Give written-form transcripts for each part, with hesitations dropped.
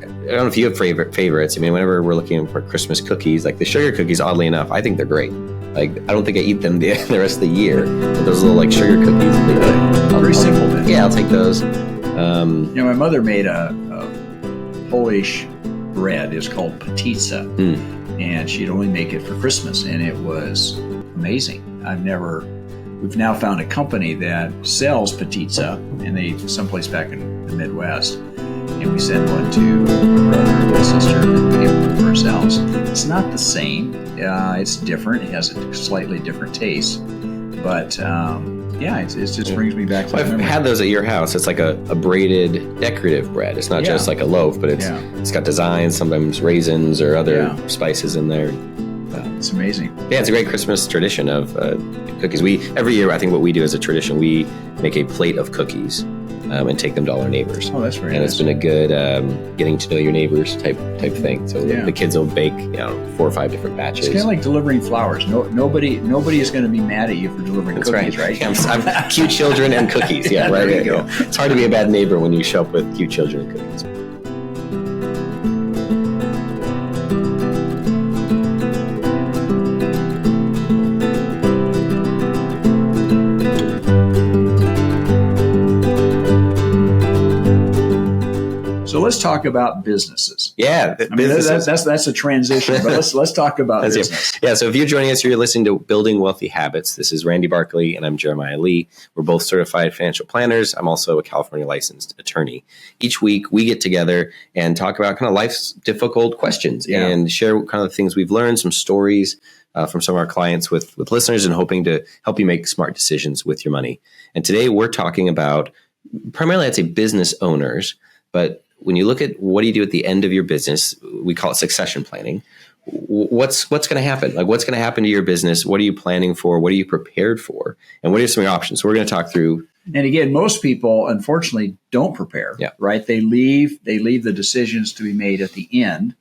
don't know if you have favorites. I mean, whenever we're looking for Christmas cookies, like the sugar cookies, oddly enough, I think they're great. Like, I don't think I eat them the rest of the year. But those little like sugar cookies, very simple. Then. Yeah, I'll take those. My mother made a Polish bread. It's called patitsa, and she'd only make it for Christmas, and it was amazing. We've now found a company that sells patitsa, and they someplace back in the Midwest, and we send one to my brother and my sister, and we give one for ourselves. It's not the same. It's different. It has a slightly different taste, but it just brings me back to I've had those at your house. It's like a braided decorative bread. It's not just like a loaf, but it's got designs, sometimes raisins or other spices in there. It's amazing. Yeah, it's a great Christmas tradition of cookies. Every year, I think what we do as a tradition, we make a plate of cookies and take them to all our neighbors. Oh, that's very nice. And it's been a good getting to know your neighbors type thing. So the kids will bake 4 or 5 different batches. It's kind of like delivering flowers. Nobody is going to be mad at you for delivering cookies, right? I'm cute children and cookies. Yeah, right. There you go. It's hard to be a bad neighbor when you show up with cute children and cookies. So let's talk about businesses. Yeah, that's a transition, but let's talk about business. Yeah, so if you're joining us, you're listening to Building Wealthy Habits. This is Randy Barkley, and I'm Jeremiah Lee. We're both certified financial planners. I'm also a California licensed attorney. Each week, we get together and talk about kind of life's difficult questions and share kind of the things we've learned, some stories from some of our clients with listeners, and hoping to help you make smart decisions with your money. And today, we're talking about primarily, I'd say, business owners, but when you look at what do you do at the end of your business, we call it succession planning. What's going to happen? Like, what's going to happen to your business? What are you planning for? What are you prepared for? And what are some of your options? So we're going to talk through. And again, most people, unfortunately, don't prepare, right? They leave the decisions to be made at the end,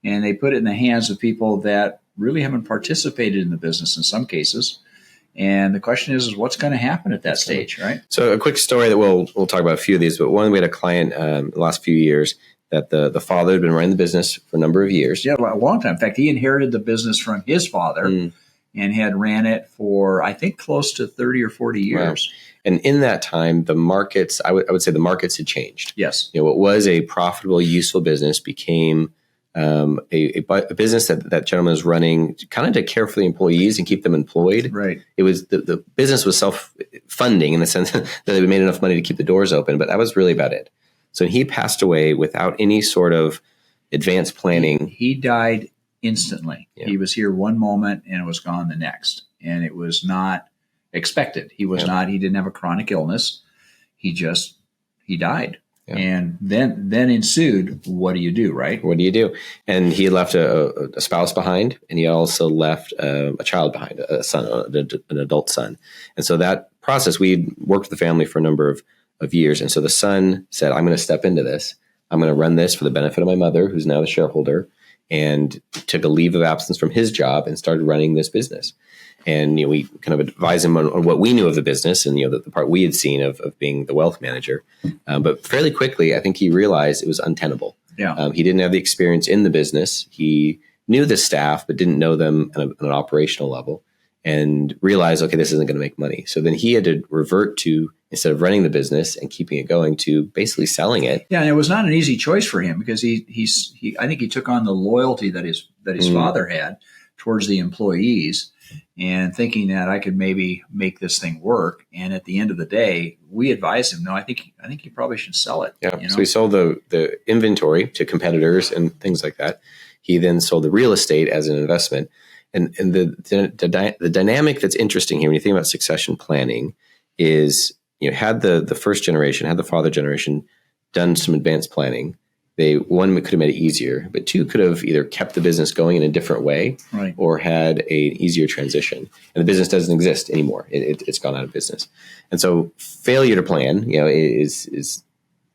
and they put it in the hands of people that really haven't participated in the business in some cases. And the question is what's going to happen at that stage, right? So a quick story that we'll talk about a few of these, but one, we had a client the last few years that the father had been running the business for a number of years. Yeah, a long time. In fact, he inherited the business from his father and had ran it for, I think, close to 30 or 40 years. Wow. And in that time, the markets, I would say the markets had changed. Yes. What was a profitable, useful business became a business that gentleman was running kind of to care for the employees and keep them employed. Right. It was the business was self-funding in the sense that they made enough money to keep the doors open, but that was really about it. So he passed away without any sort of advanced planning. He died instantly. Yeah. He was here one moment and was gone the next. And it was not expected. He didn't have a chronic illness. He died. Yeah. And then ensued, what do you do, right? What do you do? And he left a spouse behind, and he also left a child behind, a son, an adult son. And so that process, we worked with the family for a number of years. And so the son said, I'm going to step into this. I'm going to run this for the benefit of my mother, who's now the shareholder, and took a leave of absence from his job and started running this business. And we kind of advised him on what we knew of the business and the part we had seen of being the wealth manager. But fairly quickly, I think he realized it was untenable. Yeah. He didn't have the experience in the business. He knew the staff, but didn't know them on an operational level, and realized, okay, this isn't going to make money. So then he had to revert to, instead of running the business and keeping it going, to basically selling it. Yeah, and it was not an easy choice for him because he I think he took on the loyalty that his father had towards the employees, and thinking that I could maybe make this thing work. And at the end of the day, we advised him, no, I think you probably should sell it. Yeah. So he sold the inventory to competitors and things like that. He then sold the real estate as an investment. And the dynamic that's interesting here when you think about succession planning is, had the first generation, had the father generation done some advanced planning, one could have made it easier, but two could have either kept the business going in a different way, right, or had an easier transition. And the business doesn't exist anymore; it's gone out of business. And so, failure to plan, is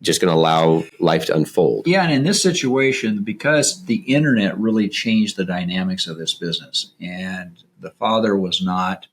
just going to allow life to unfold. Yeah, and in this situation, because the internet really changed the dynamics of this business, and the father was not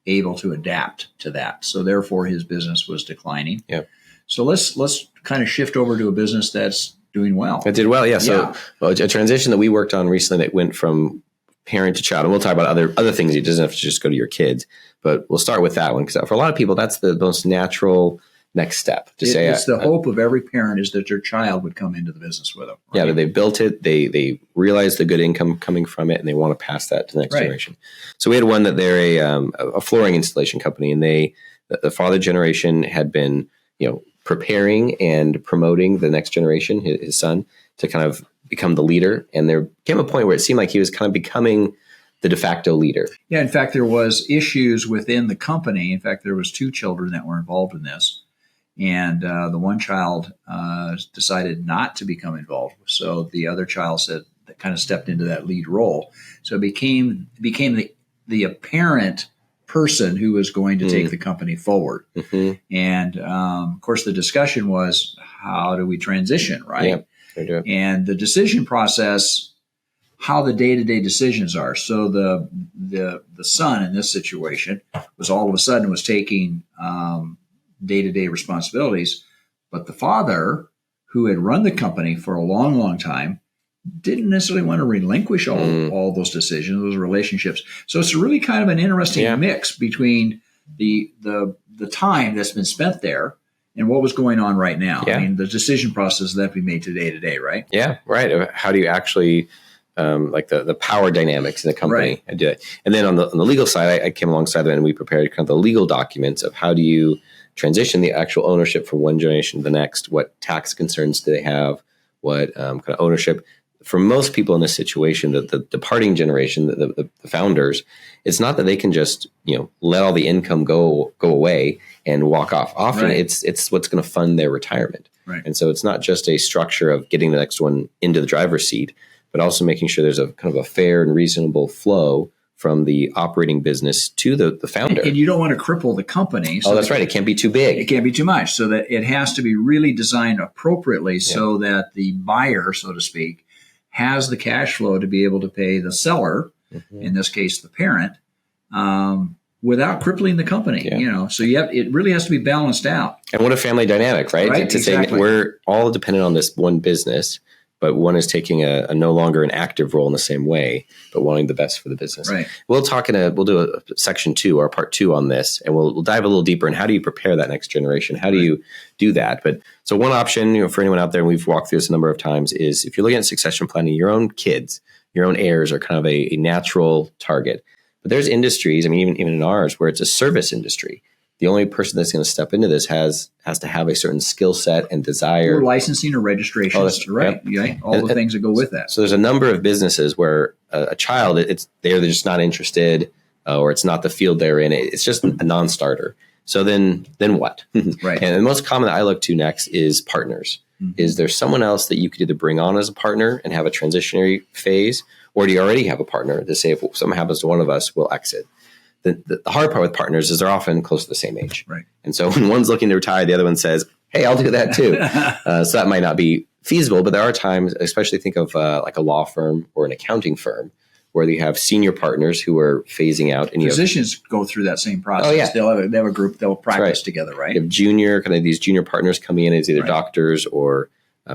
able to adapt to that, so therefore his business was declining. Yeah. So let's kind of shift over to a business that's doing well. It did well, yeah. So a transition that we worked on recently that went from parent to child, and we'll talk about other things. It doesn't have to just go to your kids, but we'll start with that one because for a lot of people, that's the most natural next step to say. It's the hope of every parent is that their child would come into the business with them. Right? Yeah, that they built it, they realize the good income coming from it, and they want to pass that to the next generation. So we had one that they're a flooring installation company, and the father generation had been preparing and promoting the next generation, his son, to kind of become the leader. And there came a point where it seemed like he was kind of becoming the de facto leader. Yeah, in fact, there was issues within the company. In fact, there was 2 children that were involved in this. And the one child decided not to become involved. So the other child that kind of stepped into that lead role. So it became the apparent person who was going to take the company forward. Mm-hmm. And of course, the discussion was, how do we transition, right? Yeah, and the decision process, how the day-to-day decisions are. So the son in this situation was all of a sudden was taking day-to-day responsibilities, but the father, who had run the company for a long, long time, didn't necessarily want to relinquish all those decisions, those relationships. So it's really kind of an interesting mix between the time that's been spent there and what was going on right now. I mean, the decision process that we made day to day, right? Yeah, right. How do you actually like the power dynamics in the company? Right. I did it. And then on the legal side, I came alongside them and we prepared kind of the legal documents of how do you transition the actual ownership from one generation to the next. What tax concerns do they have? What kind of ownership? For most people in this situation, the departing generation, the founders, it's not that they can just let all the income go away and walk off. Often it's what's going to fund their retirement. Right. And so it's not just a structure of getting the next one into the driver's seat, but also making sure there's a kind of a fair and reasonable flow from the operating business to the founder. And you don't want to cripple the company. So that's right. It can't be too big. It can't be too much. So that it has to be really designed appropriately so that the buyer, so to speak, has the cash flow to be able to pay the seller, in this case, the parent, without crippling the company. So it really has to be balanced out. And what a family dynamic, right? To exactly. say we're all dependent on this one business, but one is taking a no longer an active role in the same way, but wanting the best for the business. Right. We'll do a section 2 or part 2 on this, and we'll dive a little deeper in how do you prepare that next generation? How do you do that? But so one option, for anyone out there, and we've walked through this a number of times, is if you're looking at succession planning, your own kids, your own heirs are kind of a natural target. But there's industries, I mean, even in ours, where it's a service industry. The only person that's going to step into this has to have a certain skill set and desire. Or licensing or registration. Oh, that's right. Yep. All the things that go with that. So there's a number of businesses where a child, they're just not interested, or it's not the field they're in. It's just a non-starter. So then what? Right. And the most common that I look to next is partners. Mm-hmm. Is there someone else that you could either bring on as a partner and have a transitionary phase, or do you already have a partner to say if something happens to one of us, we'll exit? The hard part with partners is they're often close to the same age. Right. And so when one's looking to retire, the other one says, hey, I'll do that too. So that might not be feasible, but there are times, especially think of like a law firm or an accounting firm, where you have senior partners who are phasing out. And physicians go through that same process. Oh, yeah. They have a group, they'll practice together, right? You have these junior partners coming in as either doctors or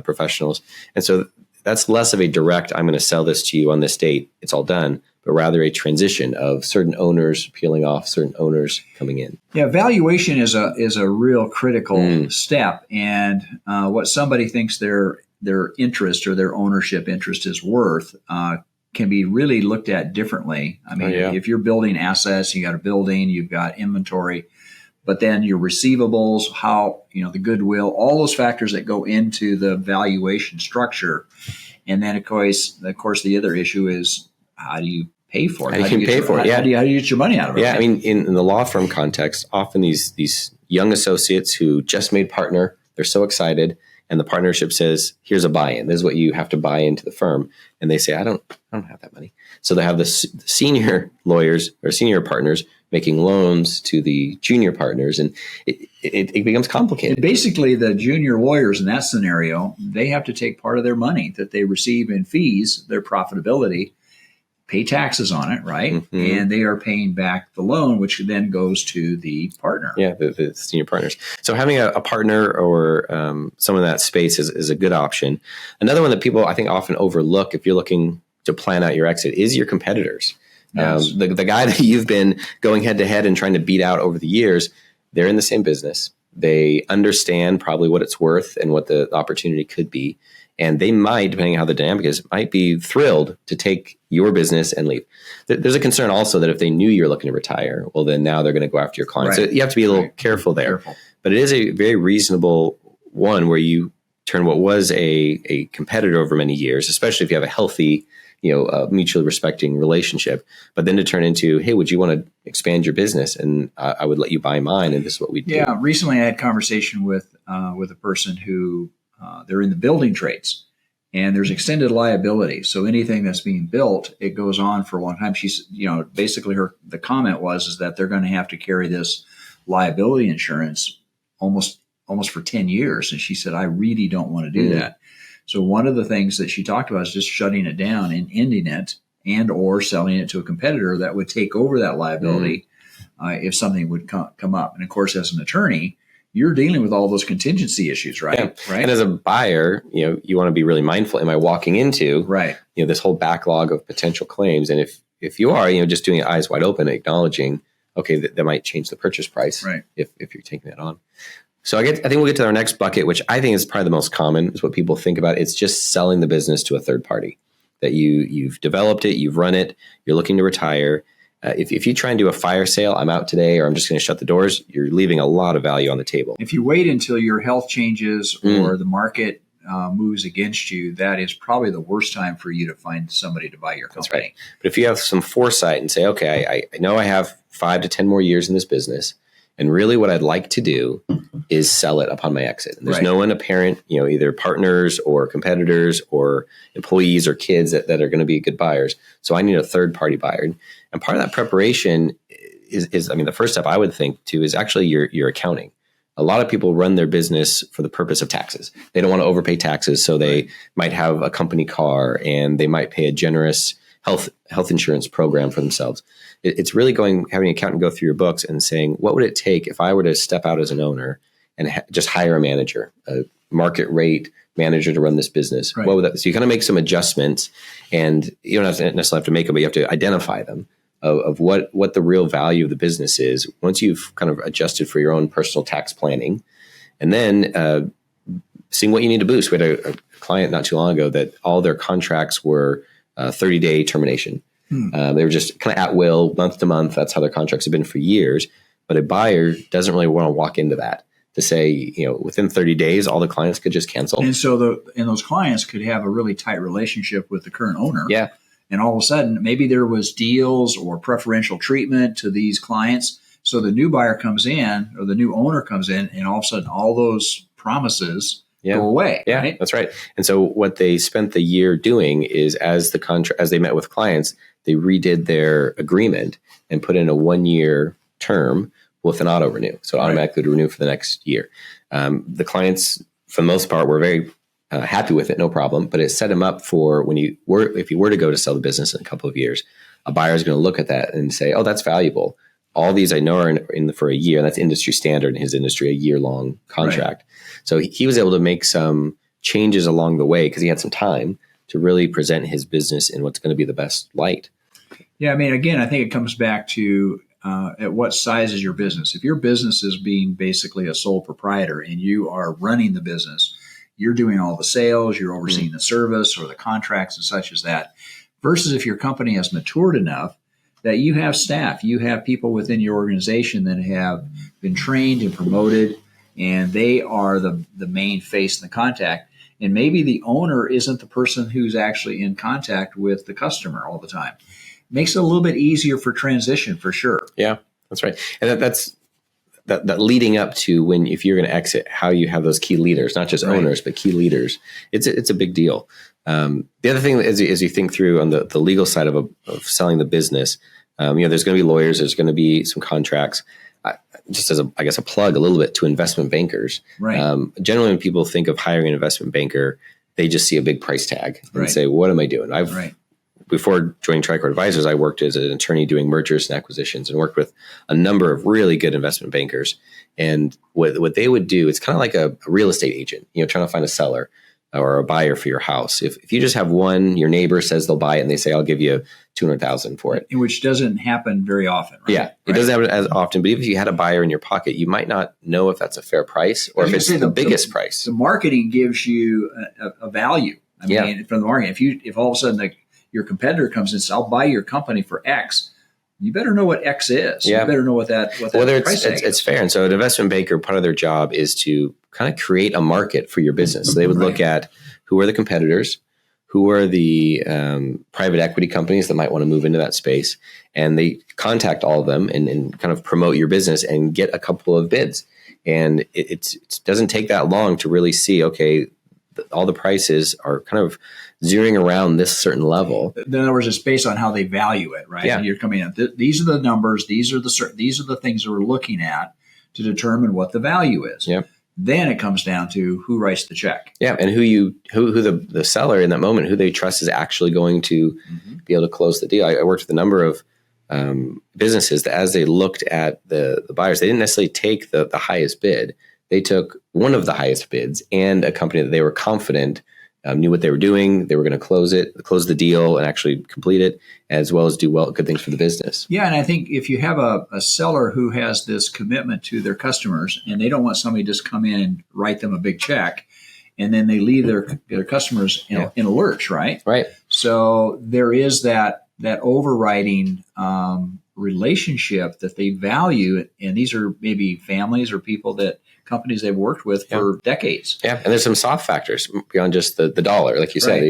professionals. And so that's less of a direct, I'm going to sell this to you on this date, it's all done, but rather a transition of certain owners peeling off, certain owners coming in. Yeah, valuation is a real critical step. And what somebody thinks their interest or their ownership interest is worth can be really looked at differently. I mean, if you're building assets, you got a building, you've got inventory, but then your receivables, how, the goodwill, all those factors that go into the valuation structure. And then, of course, the other issue is, how do you pay for it? How do you pay for it? How do you get your money out of it? Yeah, I mean, in the law firm context, often these young associates who just made partner, they're so excited, and the partnership says, here's a buy-in. This is what you have to buy into the firm. And they say, I don't have that money. So they have the senior lawyers or senior partners making loans to the junior partners, and it becomes complicated. And basically, the junior lawyers in that scenario, they have to take part of their money that they receive in fees, their profitability, pay taxes on it, right? Mm-hmm. And they are paying back the loan, which then goes to the partner. Yeah, the senior partners. So having a partner or someone in that space is a good option. Another one that people, I think, often overlook if you're looking to plan out your exit is your competitors. Yes. The guy that you've been going head to head and trying to beat out over the years, they're in the same business. They understand probably what it's worth and what the opportunity could be. And they might, depending on how the dynamic is, might be thrilled to take your business and leave. There's a concern also that if they knew you're looking to retire, well, then now they're going to go after your clients. Right. So you have to be a little careful there. But it is a very reasonable one where you turn what was a competitor over many years, especially if you have a healthy, mutually respecting relationship, but then to turn into, hey, would you want to expand your business? And I would let you buy mine, and this is what we do. Yeah, recently I had a conversation with a person who they're in the building trades, and there's extended liability. So anything that's being built, it goes on for a long time. She's, basically the comment was that they're going to have to carry this liability insurance almost for 10 years. And she said, I really don't want to do that. So one of the things that she talked about is just shutting it down and ending it, and or selling it to a competitor that would take over that liability if something would come up. And of course, as an attorney, you're dealing with all those contingency issues, right? Yeah. Right. And as a buyer, you want to be really mindful. Am I walking into this whole backlog of potential claims? And if you are, just doing it eyes wide open, acknowledging, okay, that might change the purchase price if you're taking that on. So I think we'll get to our next bucket, which I think is probably the most common, is what people think about. It's just selling the business to a third party. That you've developed it, you've run it, you're looking to retire. If you try and do a fire sale, I'm out today, or I'm just going to shut the doors, you're leaving a lot of value on the table. If you wait until your health changes or the market moves against you, that is probably the worst time for you to find somebody to buy your company. That's right. But if you have some foresight and say, okay, I know I have 5 to 10 more years in this business, and really what I'd like to do is sell it upon my exit. And there's no one apparent, either partners or competitors or employees or kids that are going to be good buyers. So I need a third party buyer. And part of that preparation is the first step I would think to is actually your accounting. A lot of people run their business for the purpose of taxes. They don't want to overpay taxes. So they might have a company car and they might pay a generous health insurance program for themselves. It's really having an accountant go through your books and saying, what would it take if I were to step out as an owner and just hire a manager, a market rate manager to run this business? What would that? So you kind of make some adjustments, and you don't necessarily have to make them, but you have to identify them of what the real value of the business is once you've kind of adjusted for your own personal tax planning, and then seeing what you need to boost. We had a client not too long ago that all their contracts were 30-day termination. They were just kind of at will, month to month. That's how their contracts have been for years. But a buyer doesn't really want to walk into that to say, within 30 days, all the clients could just cancel. And so those clients could have a really tight relationship with the current owner. Yeah. And all of a sudden, maybe there was deals or preferential treatment to these clients. So the new buyer comes in, or the new owner comes in, and all of a sudden, all those promises go away. Yeah, right? That's right. And so what they spent the year doing is, as they met with clients, they redid their agreement and put in a 1-year term with an auto renew. So it automatically would renew for the next year. The clients, for the most part, were very happy with it, no problem. But it set them up for if you were to go to sell the business in a couple of years, a buyer is going to look at that and say, oh, that's valuable. All these I know are in for a year. And that's industry standard in his industry, a year-long contract. So he was able to make some changes along the way because he had some time to really present his business in what's going to be the best light. Yeah, again, I think it comes back to at what size is your business. If your business is being basically a sole proprietor and you are running the business, you're doing all the sales, you're overseeing the service or the contracts and such as that, versus if your company has matured enough that you have staff, you have people within your organization that have been trained and promoted, and they are the main face and the contact. And maybe the owner isn't the person who's actually in contact with the customer all the time. Makes it a little bit easier for transition, for sure. Yeah, that's right. And that's that leading up to if you're going to exit, how you have those key leaders, not just owners, but key leaders. It's a big deal. The other thing as you think through on the legal side of selling the business, there's going to be lawyers, there's going to be some contracts. Just as a plug a little bit to investment bankers. Generally, when people think of hiring an investment banker, they just see a big price tag and say, what am I doing? before joining Tricord Advisors, I worked as an attorney doing mergers and acquisitions and worked with a number of really good investment bankers. And what they would do, it's kind of like a real estate agent, trying to find a seller or a buyer for your house. If you just have one, your neighbor says they'll buy it and they say, I'll give you $200,000 for it. Which doesn't happen very often, right? Yeah, it doesn't happen as often. But if you had a buyer in your pocket, you might not know if that's a fair price or if it's the biggest price. The marketing gives you a value. I mean, from the marketing, if all of a sudden your competitor comes and says, I'll buy your company for X, you better know what X is. You better know what that price is. It's fair. And so an investment banker, part of their job is to kind of create a market for your business. So they would look at who are the competitors, who are the private equity companies that might want to move into that space. And they contact all of them and kind of promote your business and get a couple of bids. And it doesn't take that long to really see, okay, all the prices are kind of zeroing around this certain level. In other words, it's based on how they value it, right? Yeah. And you're coming in. These are the numbers. These are the things that we're looking at to determine what the value is. Yeah. Then it comes down to who writes the check. Yeah, and who the seller in that moment, who they trust is actually going to be able to close the deal. I worked with a number of businesses that, as they looked at the buyers, they didn't necessarily take the highest bid. They took one of the highest bids and a company that they were confident knew what they were doing. They were going to close the deal and actually complete it, as well as do good things for the business. Yeah, and I think if you have a seller who has this commitment to their customers and they don't want somebody to just come in and write them a big check, and then they leave their customers in a lurch, right? Right. So there is that overriding relationship that they value, and these are maybe families or companies they've worked with for decades. Yeah, and there's some soft factors beyond just the dollar, like you said.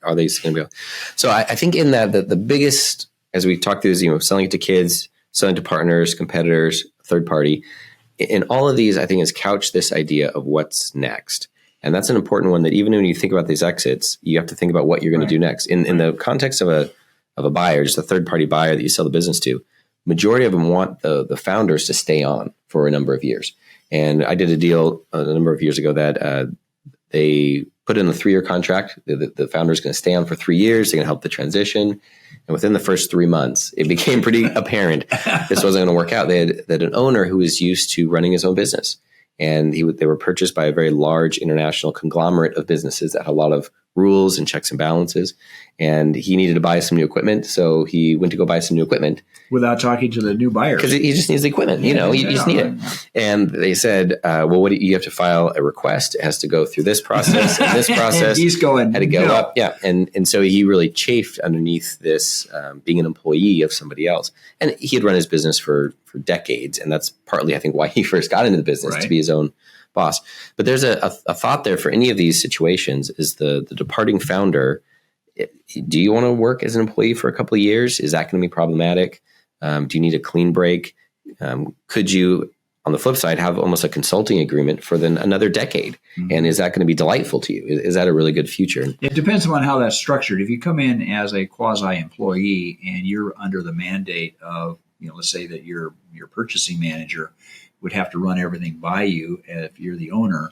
Are they going to be? So I think in that the biggest, as we talked through, is selling it to kids, selling to partners, competitors, third party. In all of these, I think is couched this idea of what's next, and that's an important one. That even when you think about these exits, you have to think about what you're going to do next. In the context of a buyer, just a third party buyer that you sell the business to, majority of them want the founders to stay on for a number of years. And I did a deal a number of years ago that they put in a 3-year contract. The founder is going to stay on for 3 years. They're going to help the transition. And within the first 3 months, it became pretty apparent this wasn't going to work out. They had an owner who was used to running his own business. And they were purchased by a very large international conglomerate of businesses that had a lot of rules and checks and balances. And he needed to buy some new equipment. So he went to go buy some new equipment. Without talking to the new buyer. Because he just needs the equipment, you just need it. And they said, well, you have to file a request. It has to go through this process and this process. He's going, had to go up. Yeah. And so he really chafed underneath this being an employee of somebody else. And he had run his business for decades. And that's partly, I think, why he first got into the business, to be his own boss. But there's a thought there for any of these situations is the departing founder. Do you want to work as an employee for a couple of years? Is that going to be problematic? Do you need a clean break? Could you, on the flip side, have almost a consulting agreement for then another decade? Mm-hmm. And is that going to be delightful to you? Is that a really good future? It depends on how that's structured. If you come in as a quasi-employee and you're under the mandate of, let's say that your purchasing manager would have to run everything by you, and if you're the owner,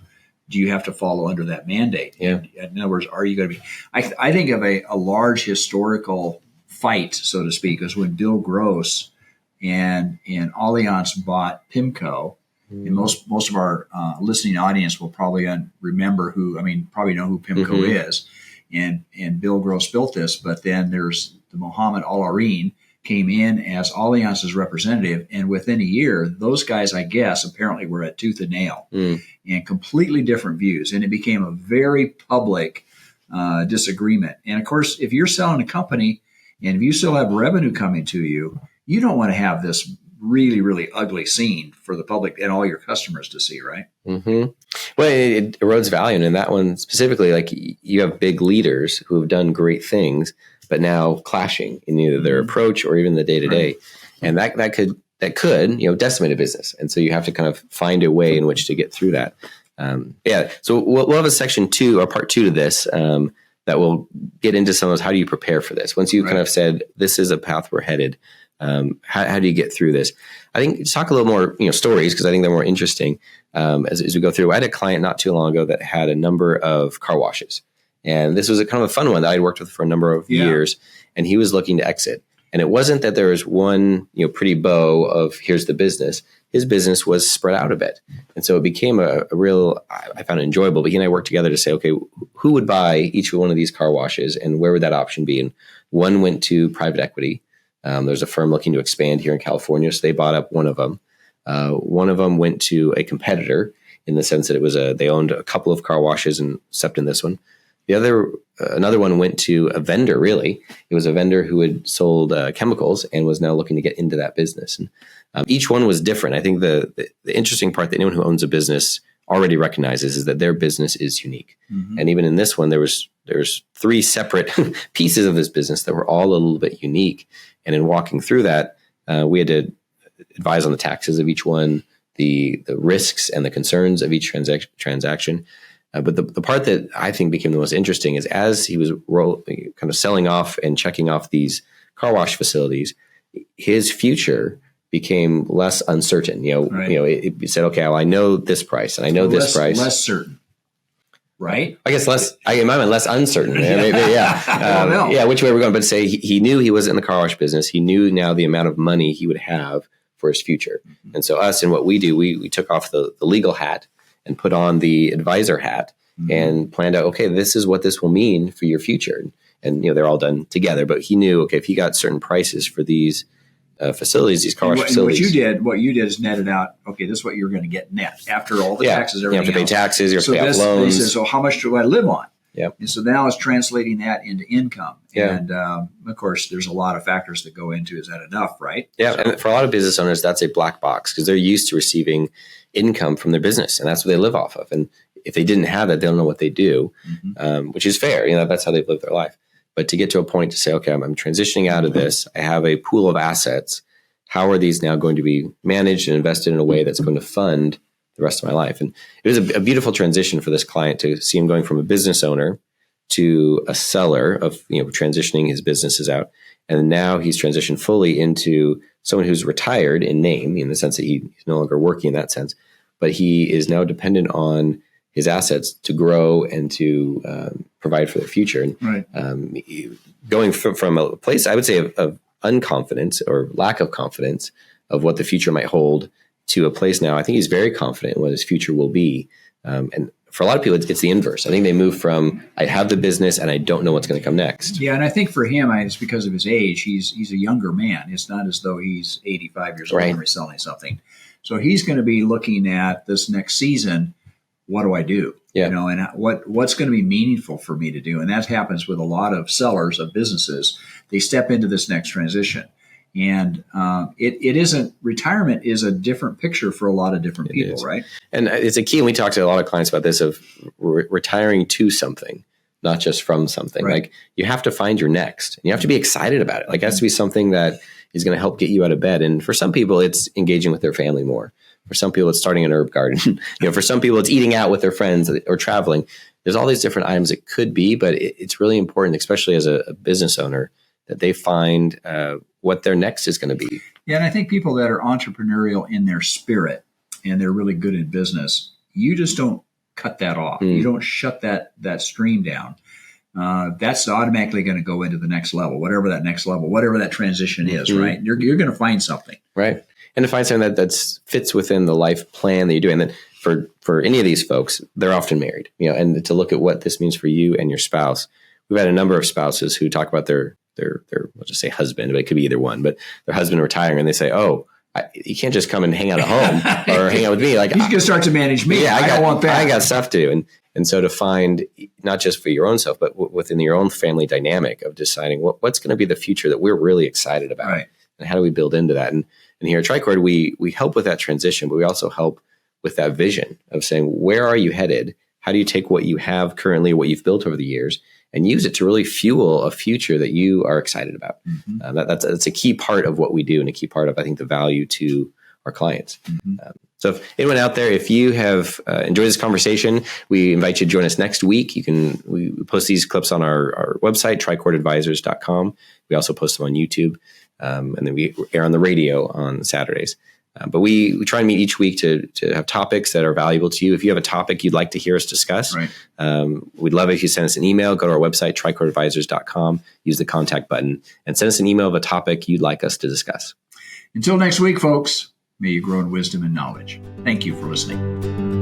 do you have to follow under that mandate? Yeah. In other words, are you going to be? I think of a large historical fight, so to speak, is when Bill Gross and Allianz bought PIMCO. Mm. And most of our listening audience will probably probably know who PIMCO is. And Bill Gross built this, but then there's the Mohammed Al-Areen came in as Allianz's representative, and within a year, those guys, I guess, apparently were at tooth and nail and completely different views, and it became a very public disagreement. And of course, if you're selling a company and if you still have revenue coming to you, you don't want to have this really, really ugly scene for the public and all your customers to see, right? Mm-hmm. Well, it erodes value. And in that one specifically, like you have big leaders who have done great things, but now clashing in either their approach or even the day-to-day. And that could decimate a business. And so you have to kind of find a way in which to get through that. So we'll have a section 2 or part 2 to this that will get into some of those. How do you prepare for this? Once you kind of said, this is a path we're headed, how do you get through this? I think just talk a little more, stories, because I think they're more interesting as we go through. I had a client not too long ago that had a number of car washes. And this was a kind of a fun one that I'd worked with for a number of years, and he was looking to exit. And it wasn't that there was one, pretty bow of here's the business. His business was spread out a bit. And so it became a real, I found it enjoyable, but he and I worked together to say, okay, who would buy each one of these car washes and where would that option be? And one went to private equity. There's a firm looking to expand here in California, so they bought up one of them. One of them went to a competitor in the sense that it was they owned a couple of car washes and stepped in this one. Another one went to a vendor, really. It was a vendor who had sold chemicals and was now looking to get into that business. And each one was different. I think the interesting part that anyone who owns a business already recognizes is that their business is unique. Mm-hmm. And even in this one, there's 3 separate pieces of this business that were all a little bit unique. And in walking through that, we had to advise on the taxes of each one, the risks and the concerns of each transaction. But the part that I think became the most interesting is as he was kind of selling off and checking off these car wash facilities, his future became less uncertain. It said, okay, well, I know this price and I know this price. Less certain, right? I guess in my mind, less uncertain. Maybe, yeah. Yeah, which way we're going. But say he knew he wasn't in the car wash business. He knew now the amount of money he would have for his future. Mm-hmm. And so us and what we do, we took off the legal hat and put on the advisor hat and planned out, okay, this is what this will mean for your future. And, they're all done together, but he knew, okay, if he got certain prices for these facilities, these car wash facilities. What you did is netted out, okay, this is what you're going to get net after all the taxes, everything you have to pay taxes, you have to pay off loans. Says, so how much do I live on? Yep. And so now it's translating that into income. Yeah. And of course, there's a lot of factors that go into, is that enough, right? Yeah. And for a lot of business owners, that's a black box because they're used to receiving income from their business and that's what they live off of. And if they didn't have that, they don't know what they do, which is fair. That's how they've lived their life. But to get to a point to say, okay, I'm transitioning out of this. I have a pool of assets. How are these now going to be managed and invested in a way that's going to fund the rest of my life? And it was a beautiful transition for this client to see him going from a business owner to a seller of, transitioning his businesses out. And now he's transitioned fully into someone who's retired in name, in the sense that he's no longer working in that sense, but he is now dependent on his assets to grow and to provide for their future. And going from a place, I would say, of unconfidence or lack of confidence of what the future might hold to a place now, I think he's very confident in what his future will be. And for a lot of people, it's the inverse. I think they move from, I have the business and I don't know what's going to come next. Yeah, and I think for him, it's because of his age. He's a younger man. It's not as though he's 85 years old and he's selling something. So he's going to be looking at this next season. What do I do? Yeah. And what's going to be meaningful for me to do? And that happens with a lot of sellers of businesses. They step into this next transition. And it isn't, retirement is a different picture for a lot of different people, right? And it's a key, and we talk to a lot of clients about this, of retiring to something, not just from something. Right. Like you have to find your next, and you have to be excited about it. Like it has to be something that is going to help get you out of bed. And for some people, it's engaging with their family more. For some people, it's starting an herb garden. For some people, it's eating out with their friends or traveling. There's all these different items it could be, but it's really important, especially as a business owner, that they find what their next is going to be. Yeah, and I think people that are entrepreneurial in their spirit and they're really good in business, you just don't cut that off. You don't shut that stream down. That's automatically going to go into the next level, whatever that transition is, right? You're going to find something. Right. And to find something that fits within the life plan that you're doing. And then for any of these folks, they're often married, and to look at what this means for you and your spouse. We've had a number of spouses who talk about their we'll just say husband, but it could be either one, but their husband retiring, and they say, oh, you can't just come and hang out at home or hang out with me. Like he's going to start to manage me. Yeah, I don't want that. I got stuff to do. And so to find, not just for your own self, but within your own family dynamic of deciding what's going to be the future that we're really excited about. Right. And how do we build into that? And here at Tricord, we help with that transition, but we also help with that vision of saying, where are you headed? How do you take what you have currently, what you've built over the years, and use it to really fuel a future that you are excited about? Mm-hmm. That's a key part of what we do, and a key part of, I think, the value to our clients. Mm-hmm. So if anyone out there, if you have enjoyed this conversation, we invite you to join us next week. We post these clips on our website, tricordadvisors.com. We also post them on YouTube. And then we air on the radio on Saturdays. But we try and meet each week to have topics that are valuable to you. If you have a topic you'd like to hear us discuss, Right. We'd love it if you send us an email. Go to our website, tricoreadvisors.com, use the contact button, and send us an email of a topic you'd like us to discuss. Until next week, folks, may you grow in wisdom and knowledge. Thank you for listening.